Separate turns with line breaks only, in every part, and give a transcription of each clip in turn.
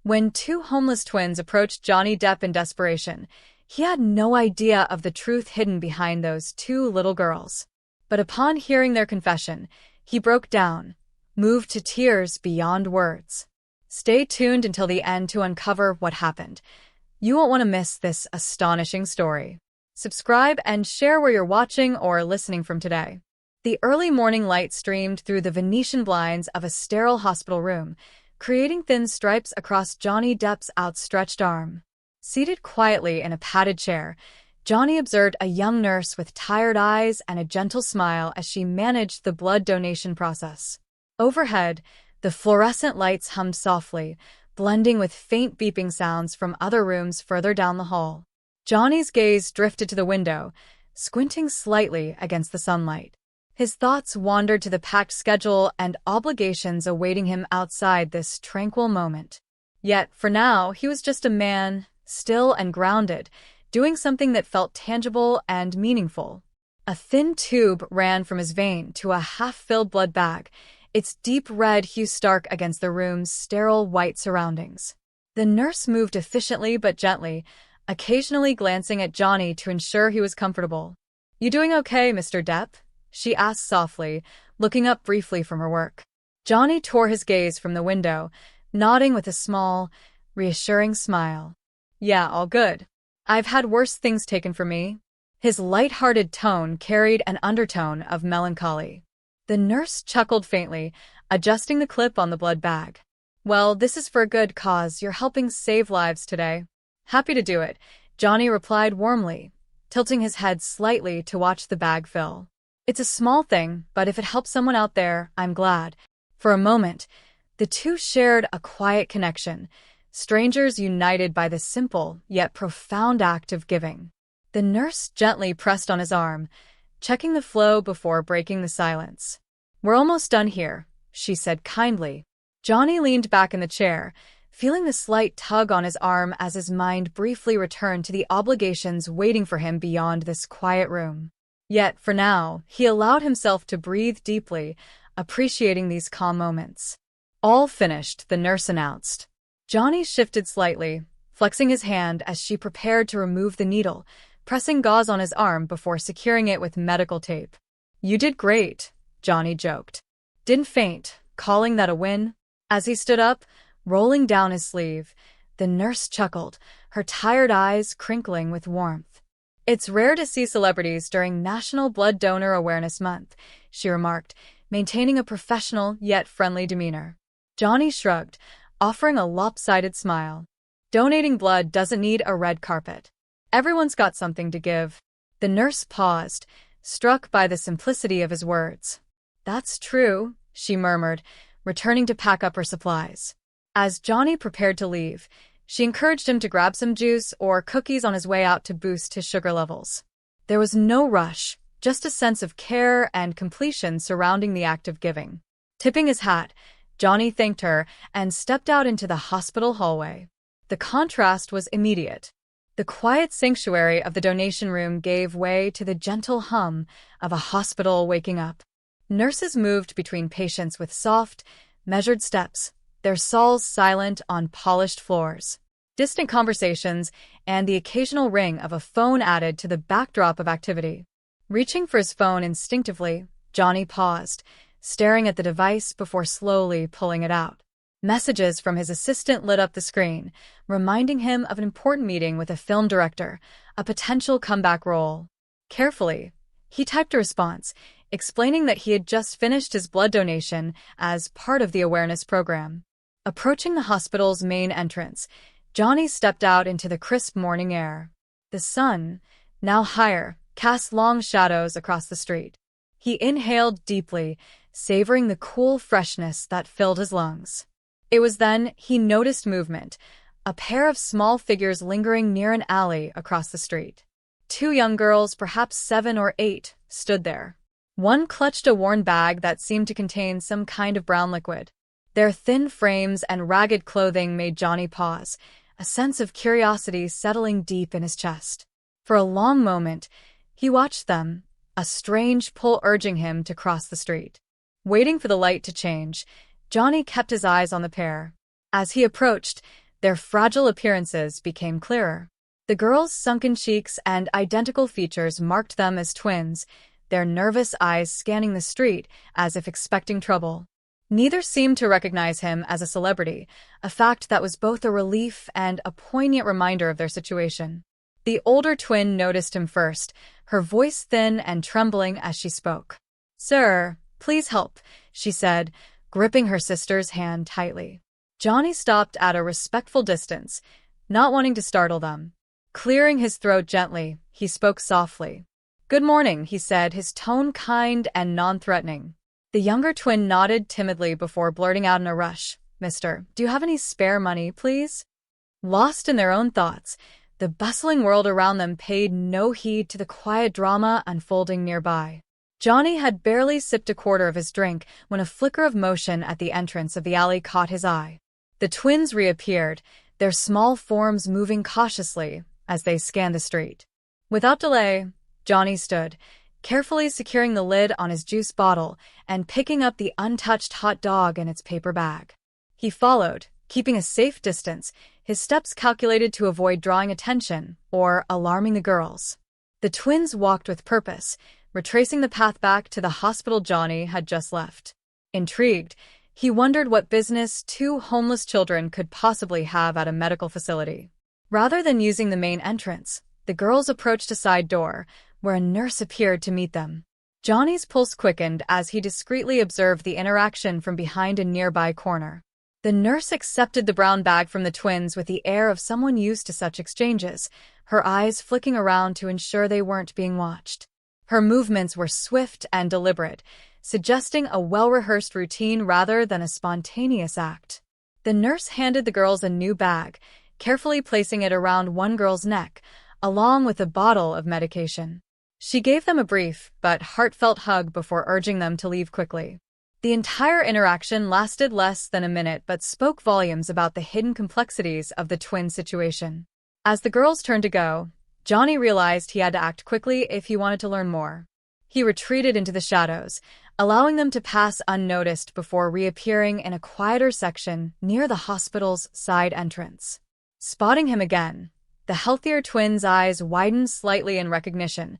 When two homeless twins approached Johnny Depp in desperation, he had no idea of the truth hidden behind those two little girls. But upon hearing their confession, he broke down, moved to tears beyond words. Stay tuned until the end to uncover what happened. You won't want to miss this astonishing story. Subscribe and share where you're watching or listening from today. The early morning light streamed through the Venetian blinds of a sterile hospital room, creating thin stripes across Johnny Depp's outstretched arm. Seated quietly in a padded chair, Johnny observed a young nurse with tired eyes and a gentle smile as she managed the blood donation process. Overhead, the fluorescent lights hummed softly, blending with faint beeping sounds from other rooms further down the hall. Johnny's gaze drifted to the window, squinting slightly against the sunlight. His thoughts wandered to the packed schedule and obligations awaiting him outside this tranquil moment. Yet, for now, he was just a man, still and grounded, doing something that felt tangible and meaningful. A thin tube ran from his vein to a half-filled blood bag, its deep red hue stark against the room's sterile white surroundings. The nurse moved efficiently but gently, occasionally glancing at Johnny to ensure he was comfortable. "You doing okay, Mr. Depp?" she asked softly, looking up briefly from her work. Johnny tore his gaze from the window, nodding with a small, reassuring smile. "Yeah, all good. I've had worse things taken from me." His light-hearted tone carried an undertone of melancholy. The nurse chuckled faintly, adjusting the clip on the blood bag. "Well, this is for a good cause. You're helping save lives today." "Happy to do it," Johnny replied warmly, tilting his head slightly to watch the bag fill. "It's a small thing, but if it helps someone out there, I'm glad." For a moment, the two shared a quiet connection, strangers united by the simple yet profound act of giving. The nurse gently pressed on his arm, checking the flow before breaking the silence. "We're almost done here," she said kindly. Johnny leaned back in the chair, feeling the slight tug on his arm as his mind briefly returned to the obligations waiting for him beyond this quiet room. Yet, for now, he allowed himself to breathe deeply, appreciating these calm moments. "All finished," the nurse announced. Johnny shifted slightly, flexing his hand as she prepared to remove the needle, pressing gauze on his arm before securing it with medical tape. "You did great," Johnny joked. "Didn't faint, calling that a win?" As he stood up, rolling down his sleeve, the nurse chuckled, her tired eyes crinkling with warmth. "It's rare to see celebrities during National Blood Donor Awareness Month," she remarked, maintaining a professional yet friendly demeanor. Johnny shrugged, offering a lopsided smile. "Donating blood doesn't need a red carpet. Everyone's got something to give." The nurse paused, struck by the simplicity of his words. "That's true," she murmured, returning to pack up her supplies. As Johnny prepared to leave, she encouraged him to grab some juice or cookies on his way out to boost his sugar levels. There was no rush, just a sense of care and completion surrounding the act of giving. Tipping his hat, Johnny thanked her and stepped out into the hospital hallway. The contrast was immediate. The quiet sanctuary of the donation room gave way to the gentle hum of a hospital waking up. Nurses moved between patients with soft, measured steps, their souls silent on polished floors. Distant conversations and the occasional ring of a phone added to the backdrop of activity. Reaching for his phone instinctively, Johnny paused, staring at the device before slowly pulling it out. Messages from his assistant lit up the screen, reminding him of an important meeting with a film director, a potential comeback role. Carefully, he typed a response, explaining that he had just finished his blood donation as part of the awareness program. Approaching the hospital's main entrance, Johnny stepped out into the crisp morning air. The sun, now higher, cast long shadows across the street. He inhaled deeply, savoring the cool freshness that filled his lungs. It was then he noticed movement, a pair of small figures lingering near an alley across the street. Two young girls, perhaps 7 or 8, stood there. One clutched a worn bag that seemed to contain some kind of brown liquid. Their thin frames and ragged clothing made Johnny pause, a sense of curiosity settling deep in his chest. For a long moment, he watched them, a strange pull urging him to cross the street. Waiting for the light to change, Johnny kept his eyes on the pair. As he approached, Their fragile appearances became clearer. The girls' sunken cheeks and identical features marked them as twins, their nervous eyes scanning the street as if expecting trouble. Neither seemed to recognize him as a celebrity, a fact that was both a relief and a poignant reminder of their situation. The older twin noticed him first, her voice thin and trembling as she spoke. "Sir, please help," she said, gripping her sister's hand tightly. Johnny stopped at a respectful distance, not wanting to startle them. Clearing his throat gently, he spoke softly. "Good morning," he said, his tone kind and non-threatening. The younger twin nodded timidly before blurting out in a rush, "Mister, do you have any spare money, please?" Lost in their own thoughts, the bustling world around them paid no heed to the quiet drama unfolding nearby. Johnny had barely sipped a quarter of his drink when a flicker of motion at the entrance of the alley caught his eye. The twins reappeared, their small forms moving cautiously as they scanned the street. Without delay, Johnny stood, carefully securing the lid on his juice bottle and picking up the untouched hot dog in its paper bag. He followed, keeping a safe distance, his steps calculated to avoid drawing attention or alarming the girls. The twins walked with purpose, retracing the path back to the hospital Johnny had just left. Intrigued, he wondered what business two homeless children could possibly have at a medical facility. Rather than using the main entrance, the girls approached a side door, where a nurse appeared to meet them. Johnny's pulse quickened as he discreetly observed the interaction from behind a nearby corner. The nurse accepted the brown bag from the twins with the air of someone used to such exchanges, her eyes flicking around to ensure they weren't being watched. Her movements were swift and deliberate, suggesting a well-rehearsed routine rather than a spontaneous act. The nurse handed the girls a new bag, carefully placing it around one girl's neck, along with a bottle of medication. She gave them a brief but heartfelt hug before urging them to leave quickly. The entire interaction lasted less than a minute but spoke volumes about the hidden complexities of the twin situation. As the girls turned to go, Johnny realized he had to act quickly if he wanted to learn more. He retreated into the shadows, allowing them to pass unnoticed before reappearing in a quieter section near the hospital's side entrance. Spotting him again, the healthier twin's eyes widened slightly in recognition,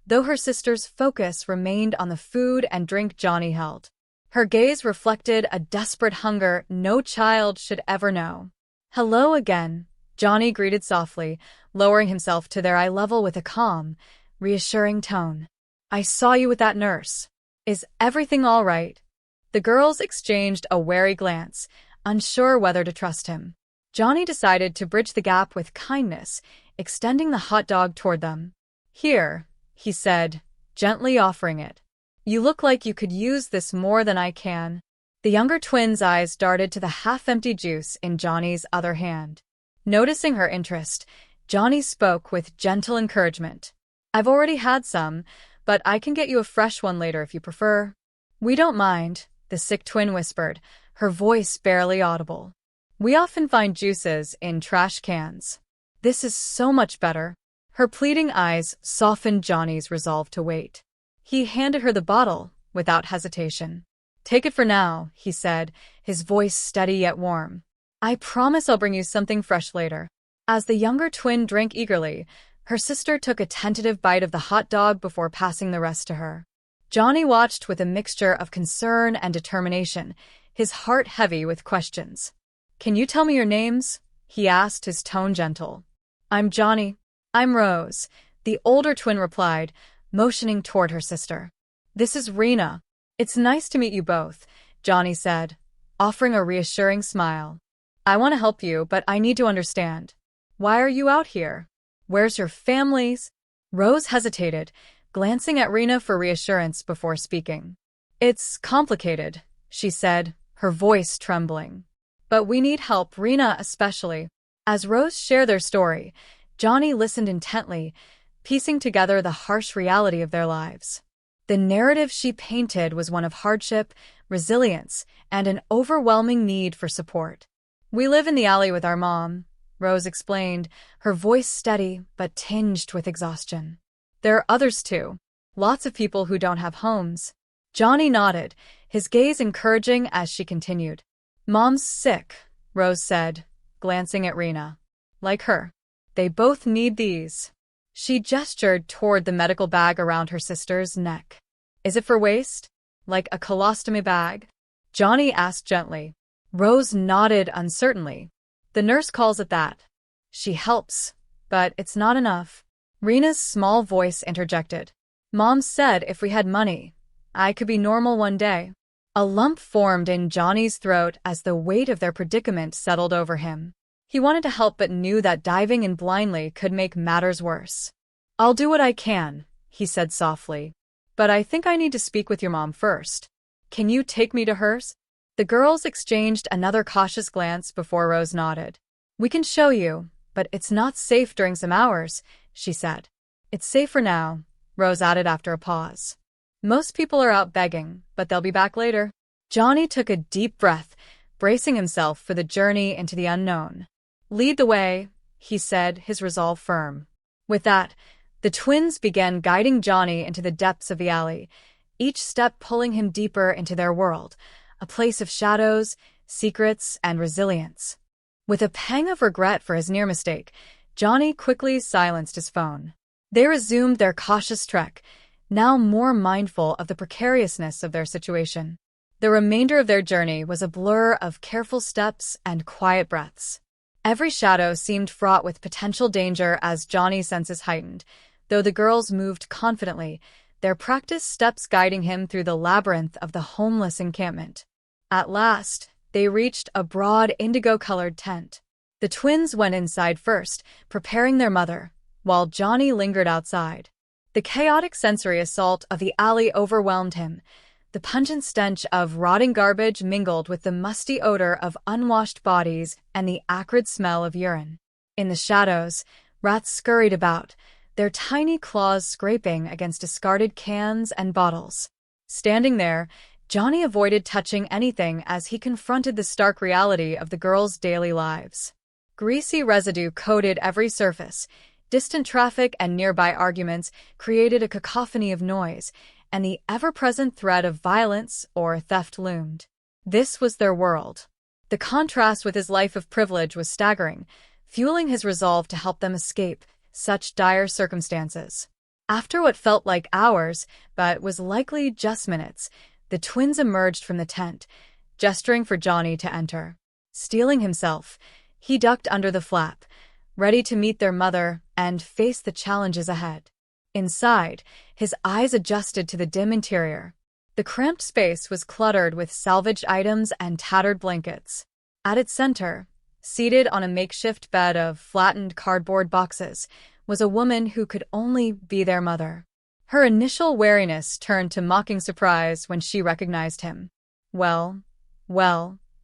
though her sister's focus remained on the food and drink Johnny held. Her gaze reflected a desperate hunger no child should ever know. "Hello again," Johnny greeted softly, lowering himself to their eye level with a calm, reassuring tone. "I saw you with that nurse. Is everything all right?" The girls exchanged a wary glance, unsure whether to trust him. Johnny decided to bridge the gap with kindness, extending the hot dog toward them. "Here," he said, gently offering it. "You look like you could use this more than I can." The younger twin's eyes darted to the half-empty juice in Johnny's other hand. Noticing her interest, Johnny spoke with gentle encouragement. "I've already had some, but I can get you a fresh one later if you prefer." "We don't mind," the sick twin whispered, her voice barely audible. "We often find juices in trash cans. This is so much better." Her pleading eyes softened Johnny's resolve to wait. He handed her the bottle without hesitation. "Take it for now," he said, his voice steady yet warm. "I promise I'll bring you something fresh later." As the younger twin drank eagerly, her sister took a tentative bite of the hot dog before passing the rest to her. Johnny watched with a mixture of concern and determination, his heart heavy with questions. "Can you tell me your names?" he asked, his tone gentle. "I'm Johnny." "I'm Rose," the older twin replied, motioning toward her sister. "This is Rena." "It's nice to meet you both," Johnny said, offering a reassuring smile. "I want to help you, but I need to understand. Why are you out here? Where's your families?" Rose hesitated, glancing at Rena for reassurance before speaking. "It's complicated," she said, her voice trembling. "But we need help, Rena especially." As Rose shared their story, Johnny listened intently, piecing together the harsh reality of their lives. The narrative she painted was one of hardship, resilience, and an overwhelming need for support. "We live in the alley with our mom," Rose explained, her voice steady but tinged with exhaustion. "There are others too. Lots of people who don't have homes." Johnny nodded, his gaze encouraging as she continued. "Mom's sick," Rose said, glancing at Rena. Like her. They both need these. She gestured toward the medical bag around her sister's neck. Is it for waist? Like a colostomy bag? Johnny asked gently. Rose nodded uncertainly. The nurse calls it that. She helps, but it's not enough. Rena's small voice interjected. Mom said if we had money, I could be normal one day. A lump formed in Johnny's throat as the weight of their predicament settled over him. He wanted to help but knew that diving in blindly could make matters worse. I'll do what I can, he said softly. But I think I need to speak with your mom first. Can you take me to hers? The girls exchanged another cautious glance before Rose nodded. We can show you, but it's not safe during some hours, she said. It's safe for now, Rose added after a pause. Most people are out begging, but they'll be back later. Johnny took a deep breath, bracing himself for the journey into the unknown. Lead the way, he said, his resolve firm. With that, the twins began guiding Johnny into the depths of the alley, each step pulling him deeper into their world, a place of shadows, secrets, and resilience. With a pang of regret for his near mistake, Johnny quickly silenced his phone. They resumed their cautious trek, now more mindful of the precariousness of their situation. The remainder of their journey was a blur of careful steps and quiet breaths. Every shadow seemed fraught with potential danger as Johnny's senses heightened, though the girls moved confidently, their practiced steps guiding him through the labyrinth of the homeless encampment. At last, they reached a broad indigo-colored tent. The twins went inside first, preparing their mother, while Johnny lingered outside. The chaotic sensory assault of the alley overwhelmed him. The pungent stench of rotting garbage mingled with the musty odor of unwashed bodies and the acrid smell of urine. In the shadows, rats scurried about, their tiny claws scraping against discarded cans and bottles. Standing there, Johnny avoided touching anything as he confronted the stark reality of the girls' daily lives. Greasy residue coated every surface. Distant traffic and nearby arguments created a cacophony of noise, and the ever-present threat of violence or theft loomed. This was their world. The contrast with his life of privilege was staggering, fueling his resolve to help them escape such dire circumstances. After what felt like hours, but was likely just minutes, the twins emerged from the tent, gesturing for Johnny to enter. Steeling himself, he ducked under the flap, ready to meet their mother and face the challenges ahead. Inside, his eyes adjusted to the dim interior. The cramped space was cluttered with salvaged items and tattered blankets. At its center, seated on a makeshift bed of flattened cardboard boxes, was a woman who could only be their mother. Her initial wariness turned to mocking surprise when she recognized him. Well,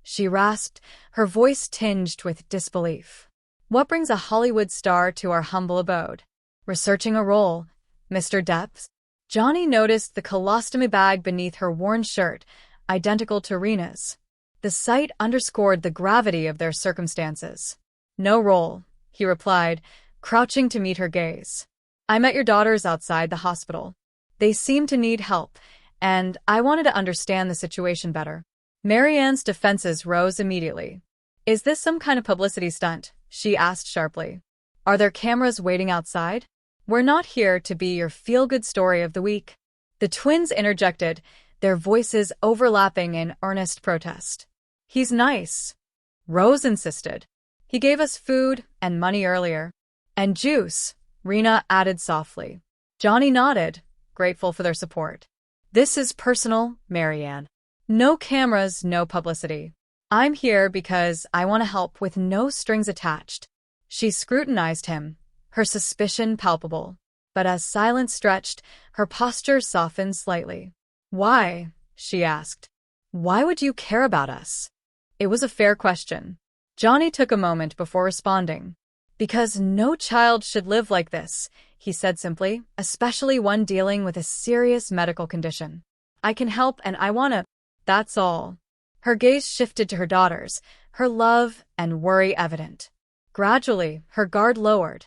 she rasped, her voice tinged with disbelief. What brings a Hollywood star to our humble abode? Researching a role, Mr. Depp? Johnny noticed the colostomy bag beneath her worn shirt, identical to Rena's. The sight underscored the gravity of their circumstances. No role, he replied, crouching to meet her gaze. I met your daughters outside the hospital. They seemed to need help, and I wanted to understand the situation better. Marianne's defenses rose immediately. Is this some kind of publicity stunt? She asked sharply. Are there cameras waiting outside? We're not here to be your feel-good story of the week. The twins interjected, their voices overlapping in earnest protest. He's nice, Rose insisted. He gave us food and money earlier. And juice, Rena added softly. Johnny nodded, grateful for their support. This is personal, Marianne. No cameras, no publicity. I'm here because I want to help with no strings attached. She scrutinized him, her suspicion palpable. But as silence stretched, her posture softened slightly. Why? She asked. Why would you care about us? It was a fair question. Johnny took a moment before responding. Because no child should live like this, he said simply, especially one dealing with a serious medical condition. I can help and I wanna. That's all. Her gaze shifted to her daughters, her love and worry evident. Gradually, her guard lowered.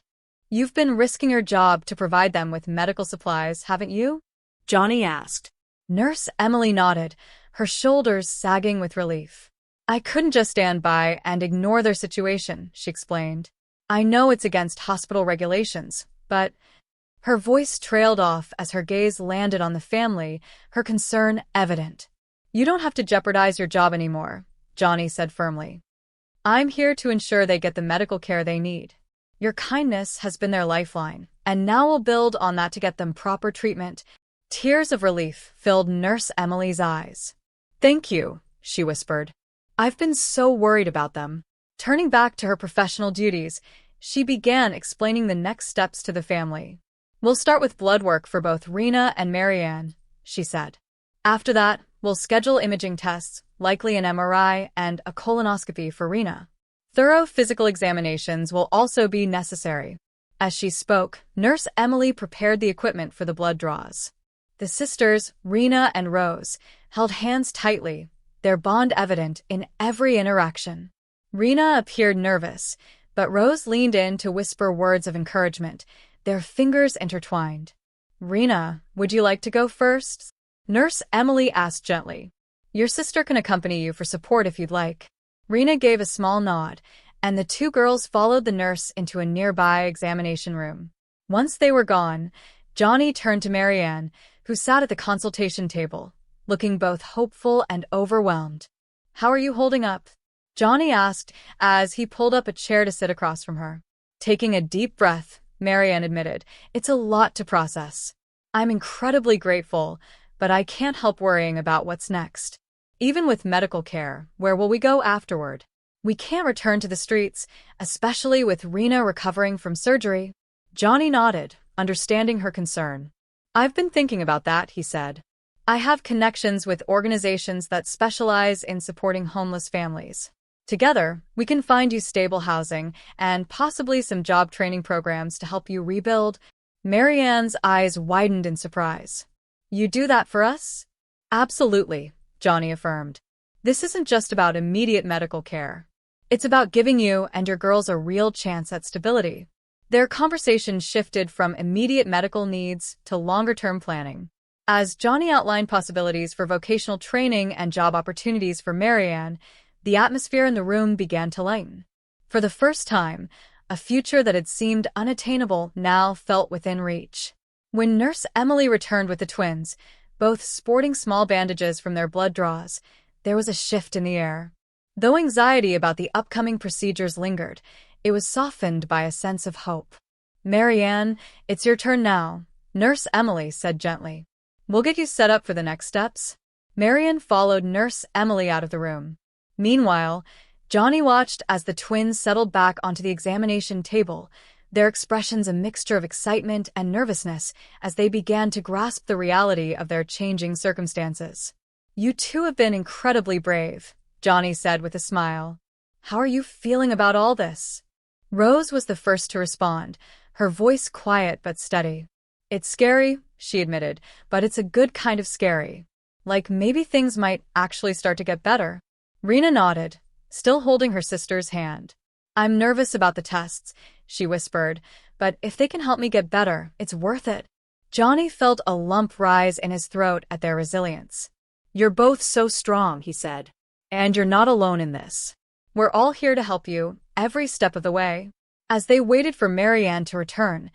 You've been risking your job to provide them with medical supplies, haven't you? Johnny asked. Nurse Emily nodded, her shoulders sagging with relief. I couldn't just stand by and ignore their situation, she explained. I know it's against hospital regulations, but her voice trailed off as her gaze landed on the family, her concern evident. You don't have to jeopardize your job anymore, Johnny said firmly. I'm here to ensure they get the medical care they need. Your kindness has been their lifeline, and now we'll build on that to get them proper treatment. Tears of relief filled Nurse Emily's eyes. Thank you, she whispered. I've been so worried about them. Turning back to her professional duties, she began explaining the next steps to the family. We'll start with blood work for both Rena and Marianne, she said. After that, we'll schedule imaging tests, likely an MRI and a colonoscopy for Rena. Thorough physical examinations will also be necessary. As she spoke, Nurse Emily prepared the equipment for the blood draws. The sisters, Rena and Rose, held hands tightly, their bond evident in every interaction. Rena appeared nervous, but Rose leaned in to whisper words of encouragement, their fingers intertwined. Rena, would you like to go first? Nurse Emily asked gently. Your sister can accompany you for support if you'd like. Rena gave a small nod, and the two girls followed the nurse into a nearby examination room. Once they were gone, Johnny turned to Marianne, who sat at the consultation table, looking both hopeful and overwhelmed. How are you holding up? Johnny asked as he pulled up a chair to sit across from her. Taking a deep breath, Marianne admitted, it's a lot to process. I'm incredibly grateful, but I can't help worrying about what's next. Even with medical care, where will we go afterward? We can't return to the streets, especially with Rena recovering from surgery. Johnny nodded, understanding her concern. I've been thinking about that, he said. I have connections with organizations that specialize in supporting homeless families. Together, we can find you stable housing and possibly some job training programs to help you rebuild. Marianne's eyes widened in surprise. You do that for us? Absolutely, Johnny affirmed. This isn't just about immediate medical care. It's about giving you and your girls a real chance at stability. Their conversation shifted from immediate medical needs to longer-term planning. As Johnny outlined possibilities for vocational training and job opportunities for Marianne, the atmosphere in the room began to lighten. For the first time, a future that had seemed unattainable now felt within reach. When Nurse Emily returned with the twins, both sporting small bandages from their blood draws, there was a shift in the air. Though anxiety about the upcoming procedures lingered, it was softened by a sense of hope. Marianne, it's your turn now, Nurse Emily said gently. We'll get you set up for the next steps. Marianne followed Nurse Emily out of the room. Meanwhile, Johnny watched as the twins settled back onto the examination table, their expressions a mixture of excitement and nervousness as they began to grasp the reality of their changing circumstances. You two have been incredibly brave, Johnny said with a smile. How are you feeling about all this? Rose was the first to respond, her voice quiet but steady. It's scary, she admitted, but it's a good kind of scary. Like maybe things might actually start to get better. Rena nodded, still holding her sister's hand. I'm nervous about the tests, she whispered, but if they can help me get better, it's worth it. Johnny felt a lump rise in his throat at their resilience. You're both so strong, he said. And you're not alone in this. We're all here to help you, every step of the way. As they waited for Marianne to return,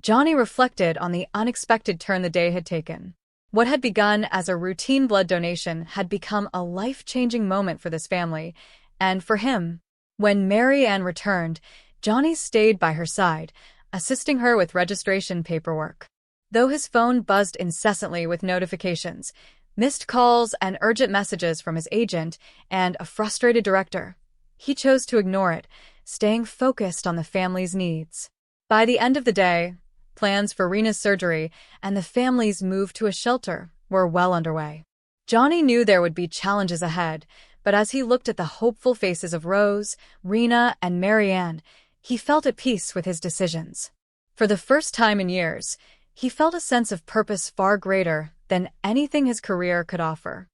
Johnny reflected on the unexpected turn the day had taken. What had begun as a routine blood donation had become a life-changing moment for this family, and for him. When Marianne returned, Johnny stayed by her side, assisting her with registration paperwork. Though his phone buzzed incessantly with notifications, missed calls and urgent messages from his agent and a frustrated director, he chose to ignore it, staying focused on the family's needs. By the end of the day, plans for Rena's surgery and the family's move to a shelter were well underway. Johnny knew there would be challenges ahead, but as he looked at the hopeful faces of Rose, Rena, and Marianne, he felt at peace with his decisions. For the first time in years, he felt a sense of purpose far greater than anything his career could offer.